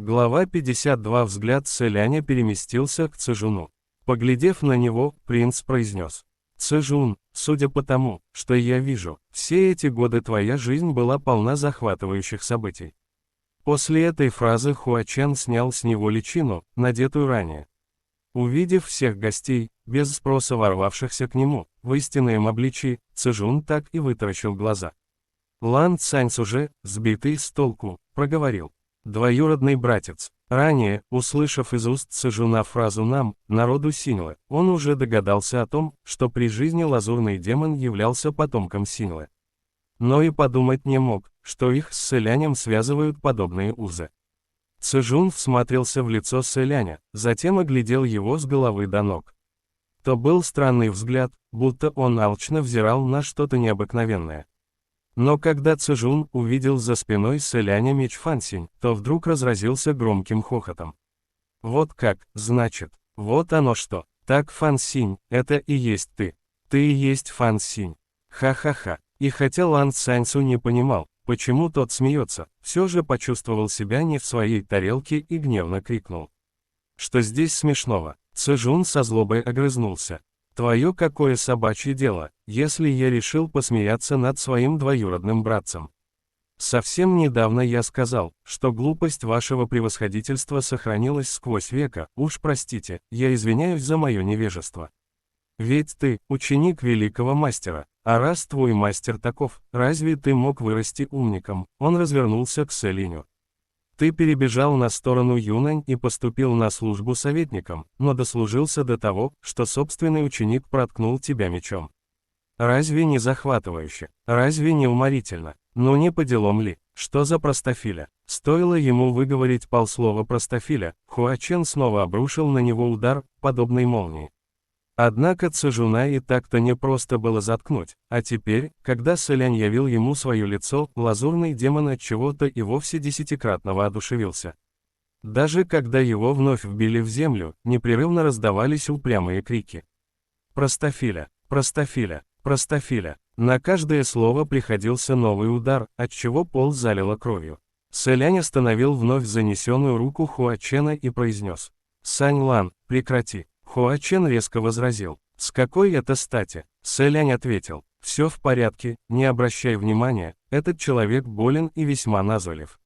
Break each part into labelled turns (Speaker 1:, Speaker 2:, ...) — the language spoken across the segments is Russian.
Speaker 1: Глава 52. Взгляд Сэляня переместился к Цзэжуну. Поглядев на него, принц произнес: «Цзэжун, судя по тому, что я вижу, все эти годы твоя жизнь была полна захватывающих событий». После этой фразы Хуачен снял с него личину, надетую ранее. Увидев всех гостей, без спроса ворвавшихся к нему, в истинном обличии, Цзэжун так и вытаращил глаза. Лан Цаньц уже, сбитый с толку, проговорил: «Двоюродный братец». Ранее, услышав из уст Цзэжуна фразу «нам», народу Синьлы, он уже догадался о том, что при жизни лазурный демон являлся потомком Синьлы. Но и подумать не мог, что их с Сэлянем связывают подобные узы. Цзэжун всмотрелся в лицо Сэляня, затем оглядел его с головы до ног. То был странный взгляд, будто он алчно взирал на что-то необыкновенное. Но когда Цзэжун увидел за спиной Сэляня меч Фансинь, то вдруг разразился громким хохотом. «Вот как, значит, вот оно что, так Фансинь, это и есть ты. Ты и есть Фансинь. Ха-ха-ха». И хотя Лан Цаньцу не понимал, почему тот смеется, все же почувствовал себя не в своей тарелке и гневно крикнул: «Что здесь смешного?» Цзэжун со злобой огрызнулся: «Твое какое собачье дело, если я решил посмеяться над своим двоюродным братцем? Совсем недавно я сказал, что глупость вашего превосходительства сохранилась сквозь века, уж простите, я извиняюсь за мое невежество. Ведь ты, ученик великого мастера, а раз твой мастер таков, разве ты мог вырасти умником?» Он развернулся к Сэлиню. «Ты перебежал на сторону Юнань и поступил на службу советником, но дослужился до того, что собственный ученик проткнул тебя мечом. Разве не захватывающе? Разве не уморительно? Ну не по делам ли? Что за простофиля?» Стоило ему выговорить полслова простофиля, Хуачен снова обрушил на него удар, подобный молнии. Однако Цзэжуна и так-то не просто было заткнуть, а теперь, когда Сэлянь явил ему свое лицо, лазурный демон от чего-то и вовсе десятикратно воодушевился. Даже когда его вновь вбили в землю, непрерывно раздавались упрямые крики: «Простофиля! Простофиля! Простофиля!» На каждое слово приходился новый удар, отчего пол залило кровью. Сэлянь остановил вновь занесенную руку Хуачена и произнес: «Сань Лан, прекрати!» Хуачен резко возразил: «С какой это стати?» Сэлянь ответил: «Все в порядке, не обращай внимания, этот человек болен и весьма назойлив.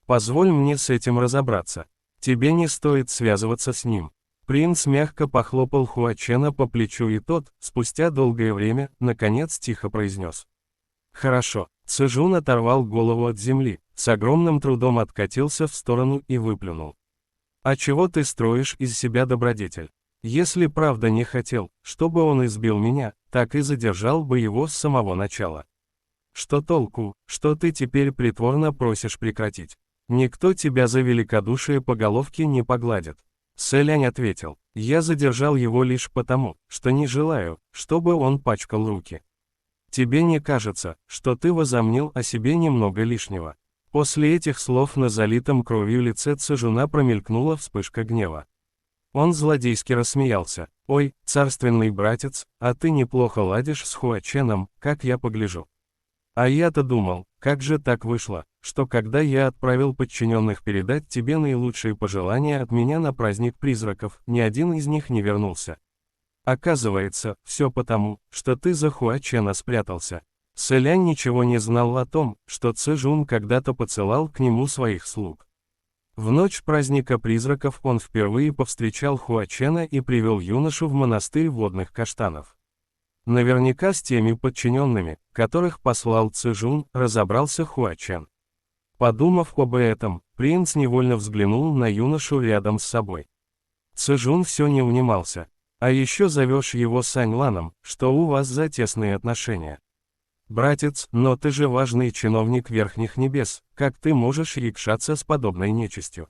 Speaker 1: Позволь мне с этим разобраться. Тебе не стоит связываться с ним». Принц мягко похлопал Хуачена по плечу, и тот, спустя долгое время, наконец тихо произнес: «Хорошо». Цзэжун оторвал голову от земли, с огромным трудом откатился в сторону и выплюнул: «А чего ты строишь из себя добродетель? Если правда не хотел, чтобы он избил меня, так и задержал бы его с самого начала. Что толку, что ты теперь притворно просишь прекратить? Никто тебя за великодушие по головке не погладит». Сэлянь ответил: «Я задержал его лишь потому, что не желаю, чтобы он пачкал руки. Тебе не кажется, что ты возомнил о себе немного лишнего?» После этих слов на залитом кровью лице Цзэжуна промелькнула вспышка гнева. Он злодейски рассмеялся: «Ой, царственный братец, а ты неплохо ладишь с Хуаченом, как я погляжу. А я-то думал, как же так вышло, что когда я отправил подчиненных передать тебе наилучшие пожелания от меня на праздник призраков, ни один из них не вернулся. Оказывается, все потому, что ты за Хуачена спрятался». Сэлянь ничего не знал о том, что Цзэжун когда-то подсылал к нему своих слуг. В ночь праздника призраков он впервые повстречал Хуачена и привел юношу в монастырь водных каштанов. Наверняка с теми подчиненными, которых послал Цзэжун, разобрался Хуачен. Подумав об этом, принц невольно взглянул на юношу рядом с собой. Цзэжун все не унимался: «А еще зовешь его Сань Ланом, что у вас за тесные отношения? Братец, но ты же важный чиновник верхних небес, как ты можешь якшаться с подобной нечистью?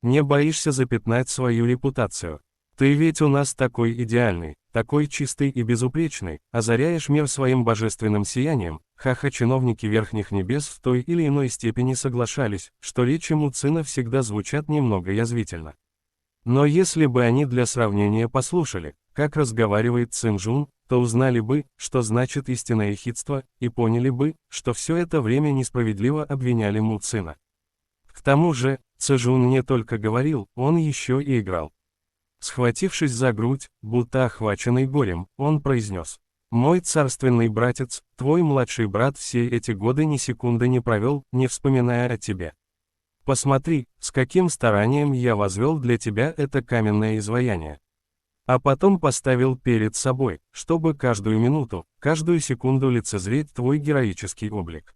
Speaker 1: Не боишься запятнать свою репутацию? Ты ведь у нас такой идеальный, такой чистый и безупречный, озаряешь мир своим божественным сиянием». Ха-ха. Чиновники верхних небес в той или иной степени соглашались, что речи Муцина всегда звучат немного язвительно. Но если бы они для сравнения послушали, как разговаривает Цинжун, то узнали бы, что значит истинное ехидство, и поняли бы, что все это время несправедливо обвиняли Муцина. К тому же, Цежун не только говорил, он еще и играл. Схватившись за грудь, будто охваченный горем, он произнес: «Мой царственный братец, твой младший брат все эти годы ни секунды не провел, не вспоминая о тебе. Посмотри, с каким старанием я возвел для тебя это каменное изваяние. А потом поставил перед собой, чтобы каждую минуту, каждую секунду лицезреть твой героический облик.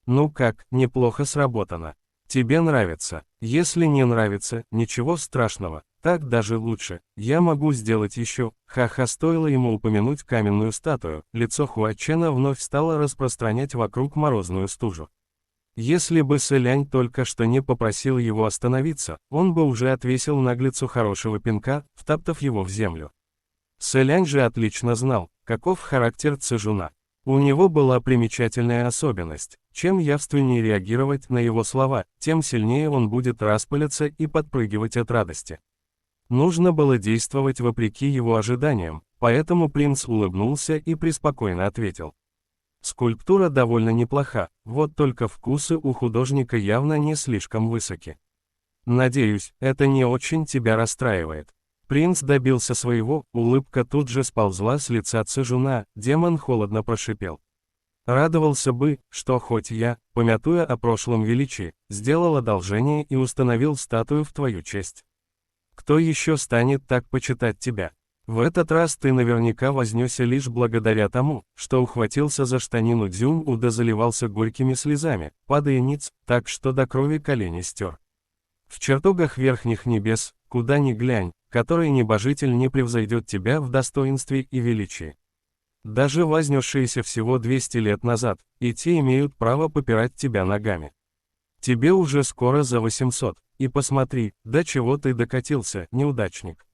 Speaker 1: Ну как, неплохо сработано. Тебе нравится. Если не нравится, ничего страшного, так даже лучше. Я могу сделать еще». Ха-ха, стоило ему упомянуть каменную статую, лицо Хуачена вновь стало распространять вокруг морозную стужу. Если бы Сэлянь только что не попросил его остановиться, он бы уже отвесил наглецу хорошего пинка, втаптав его в землю. Сэлянь же отлично знал, каков характер Цежуна. У него была примечательная особенность: чем явственнее реагировать на его слова, тем сильнее он будет распаляться и подпрыгивать от радости. Нужно было действовать вопреки его ожиданиям, поэтому принц улыбнулся и преспокойно ответил: «Скульптура довольно неплоха, вот только вкусы у художника явно не слишком высоки. Надеюсь, это не очень тебя расстраивает». Принц добился своего, улыбка тут же сползла с лица Цежуна, демон холодно прошипел: «Радовался бы, что хоть я, помятуя о прошлом величии, сделал одолжение и установил статую в твою честь. Кто еще станет так почитать тебя? В этот раз ты наверняка вознесся лишь благодаря тому, что ухватился за штанину Дзюнь-У да заливался горькими слезами, падая ниц, так что до крови колени стер. В чертогах верхних небес, куда ни глянь, который небожитель не превзойдет тебя в достоинстве и величии. Даже вознесшиеся всего 200 лет назад, и те имеют право попирать тебя ногами. Тебе уже скоро за 800, и посмотри, до чего ты докатился, неудачник».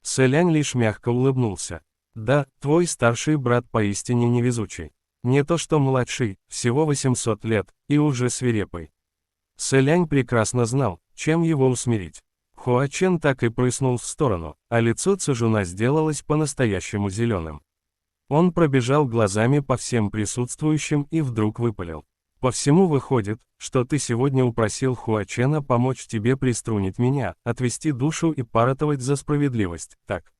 Speaker 1: Сэлянь лишь мягко улыбнулся. «Да, твой старший брат поистине невезучий. Не то что младший, всего 800 лет, и уже свирепый». Сэлянь прекрасно знал, чем его усмирить. Хуачен так и прыснул в сторону, а лицо Цежуна сделалось по-настоящему зеленым. Он пробежал глазами по всем присутствующим и вдруг выпалил: «По всему выходит, что ты сегодня упросил Хуачена помочь тебе приструнить меня, отвести душу и поратовать за справедливость, так?»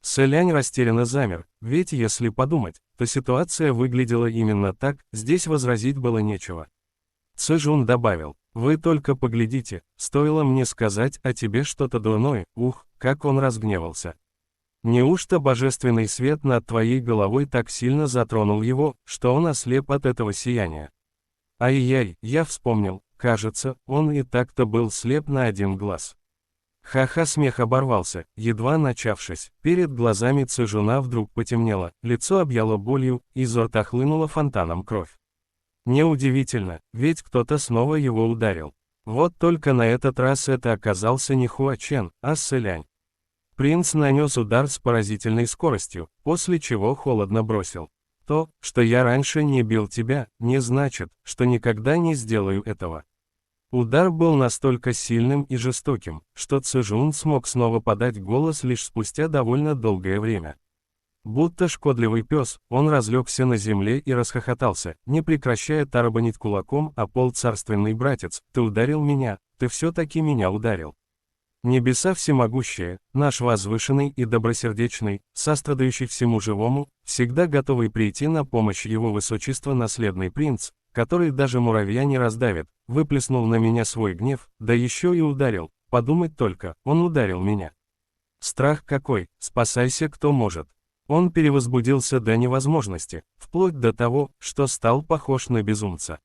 Speaker 1: Сэлянь растерянно замер, ведь если подумать, то ситуация выглядела именно так, здесь возразить было нечего. Цежун добавил: «Вы только поглядите, стоило мне сказать о тебе что-то дурное, ух, как он разгневался. Неужто божественный свет над твоей головой так сильно затронул его, что он ослеп от этого сияния? Ай-яй, я вспомнил, кажется, он и так-то был слеп на один глаз». Ха-ха, смех оборвался, едва начавшись, перед глазами Цежуна вдруг потемнело, лицо объяло болью, изо рта хлынула фонтаном кровь. Неудивительно, ведь кто-то снова его ударил. Вот только на этот раз это оказался не Хуачен, а Сэлянь. Принц нанес удар с поразительной скоростью, после чего холодно бросил: «То, что я раньше не бил тебя, не значит, что никогда не сделаю этого». Удар был настолько сильным и жестоким, что Цежун смог снова подать голос лишь спустя довольно долгое время. Будто шкодливый пес, он разлегся на земле и расхохотался, не прекращая тарабанить кулаком о пол: «Царственный братец, ты ударил меня, ты все-таки меня ударил. Небеса всемогущие, наш возвышенный и добросердечный, сострадающий всему живому, всегда готовый прийти на помощь его высочества наследный принц, который даже муравья не раздавит, выплеснул на меня свой гнев, да еще и ударил, подумать только, он ударил меня. Страх какой, спасайся кто может». Он перевозбудился до невозможности, вплоть до того, что стал похож на безумца.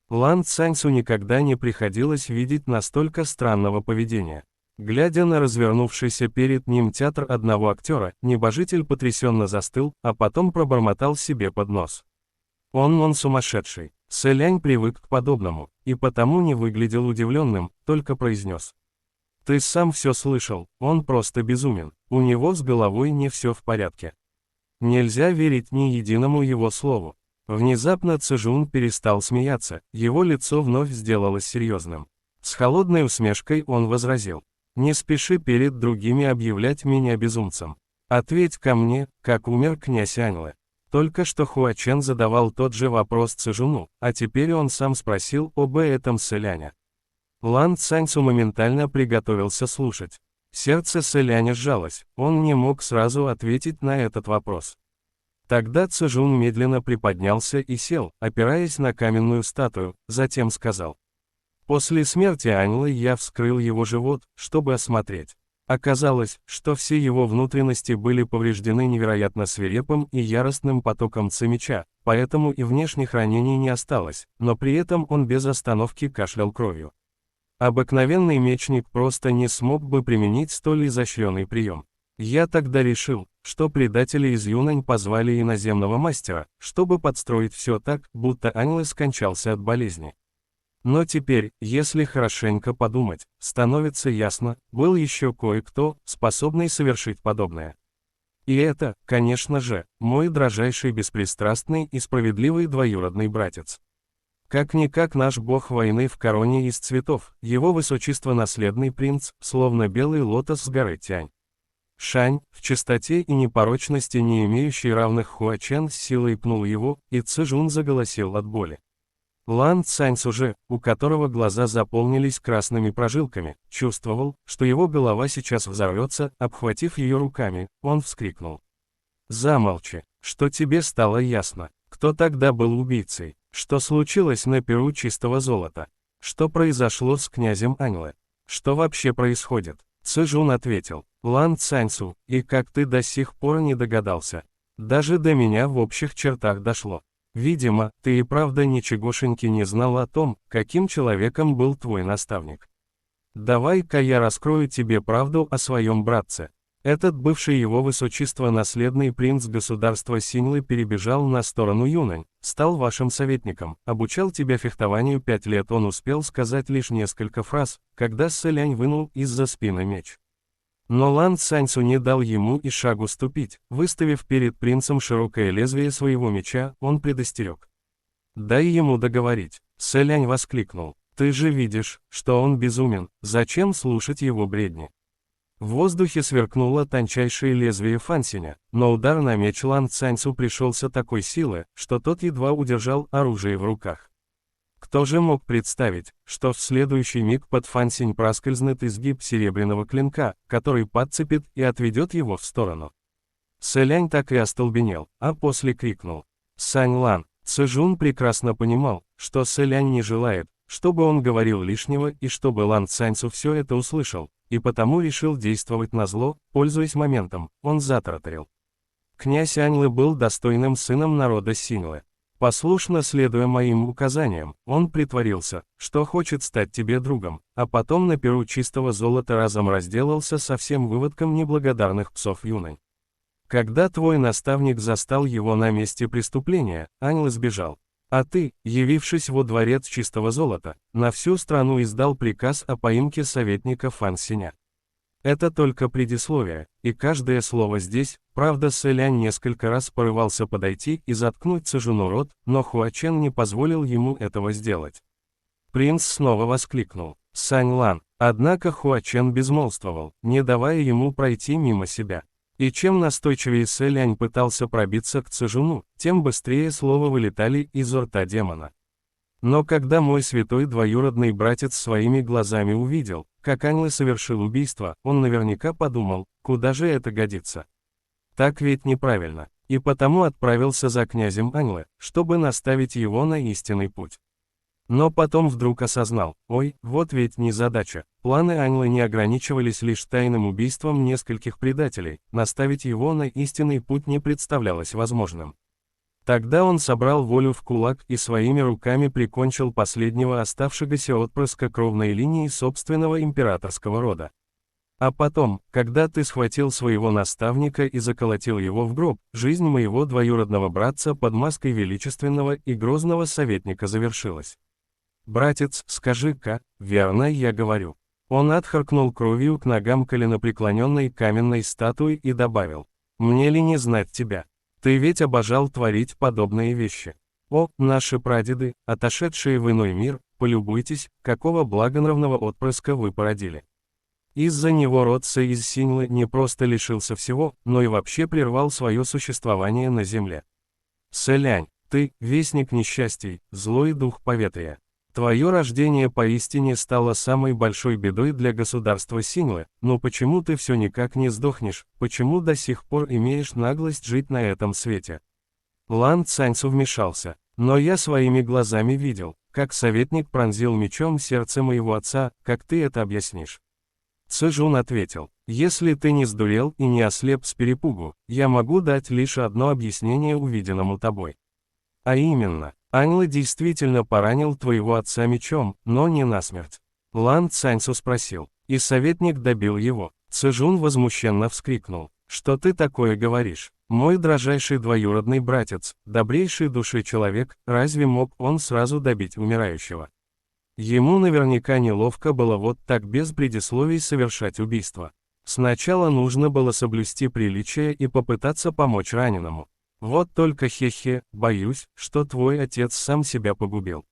Speaker 1: Лан Цаньцу никогда не приходилось видеть настолько странного поведения. Глядя на развернувшийся перед ним театр одного актера, небожитель потрясенно застыл, а потом пробормотал себе под нос: Он сумасшедший». Сэлянь привык к подобному, и потому не выглядел удивленным, только произнес: «Ты сам все слышал, он просто безумен, у него с головой не все в порядке. Нельзя верить ни единому его слову». Внезапно Цежун перестал смеяться, его лицо вновь сделалось серьезным. С холодной усмешкой он возразил: «Не спеши перед другими объявлять меня безумцем. Ответь ко мне, как умер князь Аньле». Только что Хуачен задавал тот же вопрос Цежуну, а теперь он сам спросил об этом Сэляня. Лан Цаньсу моментально приготовился слушать. Сердце Сэляня сжалось, он не мог сразу ответить на этот вопрос. Тогда Цзэжун медленно приподнялся и сел, опираясь на каменную статую, затем сказал. После смерти Аньлы я вскрыл его живот, чтобы осмотреть. Оказалось, что все его внутренности были повреждены невероятно свирепым и яростным потоком ци-меча, поэтому и внешних ранений не осталось, но при этом он без остановки кашлял кровью. Обыкновенный мечник просто не смог бы применить столь изощренный прием. Я тогда решил, что предатели из Юнань позвали иноземного мастера, чтобы подстроить все так, будто Аньлы скончался от болезни. Но теперь, если хорошенько подумать, становится ясно, был еще кое-кто, способный совершить подобное. И это, конечно же, мой дрожайший беспристрастный и справедливый двоюродный братец. Как-никак наш бог войны в короне из цветов, его высочество наследный принц, словно белый лотос с горы Тянь. Шань, в чистоте и непорочности не имеющий равных Хуачен с силой пнул его, и Цзэжун заголосил от боли. Лан Цаньсу же, у которого глаза заполнились красными прожилками, чувствовал, что его голова сейчас взорвется, обхватив ее руками, он вскрикнул. «Замолчи, что тебе стало ясно, кто тогда был убийцей, что случилось на перу чистого золота, что произошло с князем Аньлы, что вообще происходит?» Цзэжун ответил, «Лан Цаньсу, и как ты до сих пор не догадался? Даже до меня в общих чертах дошло. Видимо, ты и правда ничегошеньки не знал о том, каким человеком был твой наставник. Давай-ка я раскрою тебе правду о своем братце. Этот бывший его высочество наследный принц государства Синьлы перебежал на сторону Юнань, стал вашим советником, обучал тебя фехтованию 5 лет, он успел сказать лишь несколько фраз, когда Сэлянь вынул из-за спины меч. Но Лан Цаньсу не дал ему и шагу ступить, выставив перед принцем широкое лезвие своего меча, он предостерег. «Дай ему договорить», Сэлянь воскликнул, «ты же видишь, что он безумен, зачем слушать его бредни?» В воздухе сверкнуло тончайшее лезвие Фансиня, но удар на меч Лан Цаньсу пришелся такой силы, что тот едва удержал оружие в руках. Кто же мог представить, что в следующий миг под Фансинь проскользнет изгиб серебряного клинка, который подцепит и отведет его в сторону. Сэлянь так и остолбенел, а после крикнул. «Сань Лан!» Цзэжун прекрасно понимал, что Сэлянь не желает, чтобы он говорил лишнего и чтобы Лан Цаньсу все это услышал, и потому решил действовать назло, пользуясь моментом, он затараторил. Князь Аньлы был достойным сыном народа Синьлы. Послушно следуя моим указаниям, он притворился, что хочет стать тебе другом, а потом на перу чистого золота разом разделался со всем выводком неблагодарных псов Юнань. Когда твой наставник застал его на месте преступления, Аньлы сбежал. А ты, явившись во дворец чистого золота, на всю страну издал приказ о поимке советника Фан Синя. Это только предисловие, и каждое слово здесь, правда Сэлянь несколько раз порывался подойти и заткнуть Цзэжуну рот, но Хуачен не позволил ему этого сделать. Принц снова воскликнул, «Сань Лан», однако Хуачен безмолвствовал, не давая ему пройти мимо себя. И чем настойчивее Сэлянь пытался пробиться к Цзэжуну, тем быстрее слова вылетали из рта демона. Но когда мой святой двоюродный братец своими глазами увидел, как Аньлы совершил убийство, он наверняка подумал, куда же это годится. Так ведь неправильно, и потому отправился за князем Аньлы, чтобы наставить его на истинный путь. Но потом вдруг осознал, ой, вот ведь незадача, планы Аньлы не ограничивались лишь тайным убийством нескольких предателей, наставить его на истинный путь не представлялось возможным. Тогда он собрал волю в кулак и своими руками прикончил последнего оставшегося отпрыска кровной линии собственного императорского рода. А потом, когда ты схватил своего наставника и заколотил его в гроб, жизнь моего двоюродного братца под маской величественного и грозного советника завершилась. Братец, скажи-ка, верно я говорю. Он отхаркнул кровью к ногам коленопреклоненной каменной статуи и добавил, мне ли не знать тебя? Ты ведь обожал творить подобные вещи. О, наши прадеды, отошедшие в иной мир, полюбуйтесь, какого благонравного отпрыска вы породили. Из-за него род Сэ из Синьлы не просто лишился всего, но и вообще прервал свое существование на земле. Сэлянь, ты, вестник несчастий, злой дух поветрия. Твое рождение поистине стало самой большой бедой для государства Синьлы, но почему ты все никак не сдохнешь, почему до сих пор имеешь наглость жить на этом свете? Лан Цаньцу вмешался, но я своими глазами видел, как советник пронзил мечом сердце моего отца, как ты это объяснишь? Цзэжун ответил, если ты не сдурел и не ослеп с перепугу, я могу дать лишь одно объяснение увиденному тобой. А именно, Аньлы действительно поранил твоего отца мечом, но не насмерть. Лан Цаньцу спросил, и советник добил его. Цзэжун возмущенно вскрикнул, что ты такое говоришь? Мой дрожайший двоюродный братец, добрейший души человек, разве мог он сразу добить умирающего? Ему наверняка неловко было вот так без предисловий совершать убийство. Сначала нужно было соблюсти приличие и попытаться помочь раненому. Вот только хе-хе, боюсь, что твой отец сам себя погубил.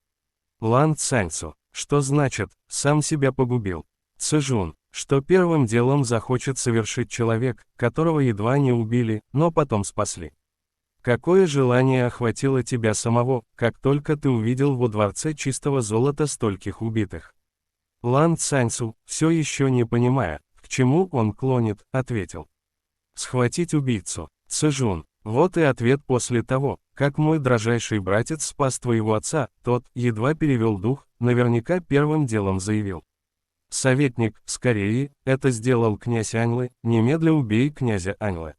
Speaker 1: Лан Цаньцу, что значит, сам себя погубил? Цзэжун, что первым делом захочет совершить человек, которого едва не убили, но потом спасли. Какое желание охватило тебя самого, как только ты увидел во дворце чистого золота стольких убитых? Лан Цаньцу, все еще не понимая, к чему он клонит, ответил. Схватить убийцу, Цзэжун, вот и ответ после того, как мой дрожайший братец спас твоего отца, тот, едва перевел дух, наверняка первым делом заявил. Советник, скорее, это сделал князь Аньлы, немедля убей князя Аньлы.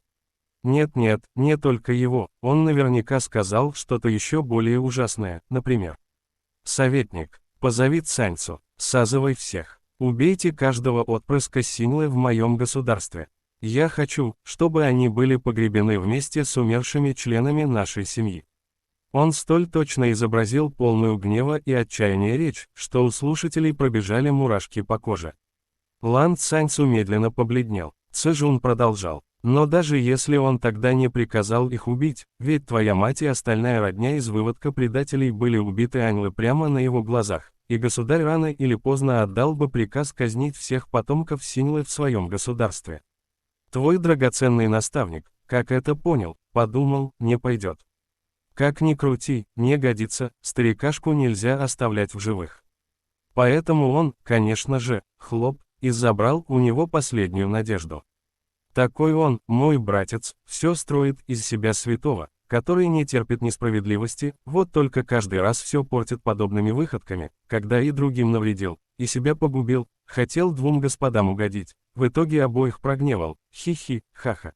Speaker 1: Нет-нет, не только его, он наверняка сказал что-то еще более ужасное, например. Советник, позови Цаньцу, созывай всех, убейте каждого отпрыска Синьлы в моем государстве. Я хочу, чтобы они были погребены вместе с умершими членами нашей семьи. Он столь точно изобразил полную гнева и отчаяния речь, что у слушателей пробежали мурашки по коже. Лан Цаньцу медленно побледнел. Цзэжун продолжал. Но даже если он тогда не приказал их убить, ведь твоя мать и остальная родня из выводка предателей были убиты Аньлы прямо на его глазах, и государь рано или поздно отдал бы приказ казнить всех потомков Синьлы в своем государстве. Твой драгоценный наставник, как это понял, подумал, не пойдет. Как ни крути, не годится, старикашку нельзя оставлять в живых. Поэтому он, конечно же, хлоп, и забрал у него последнюю надежду. Такой он, мой братец, все строит из себя святого, который не терпит несправедливости, вот только каждый раз все портит подобными выходками, когда и другим навредил, и себя погубил, хотел двум господам угодить, в итоге обоих прогневал, хи-хи, ха-ха.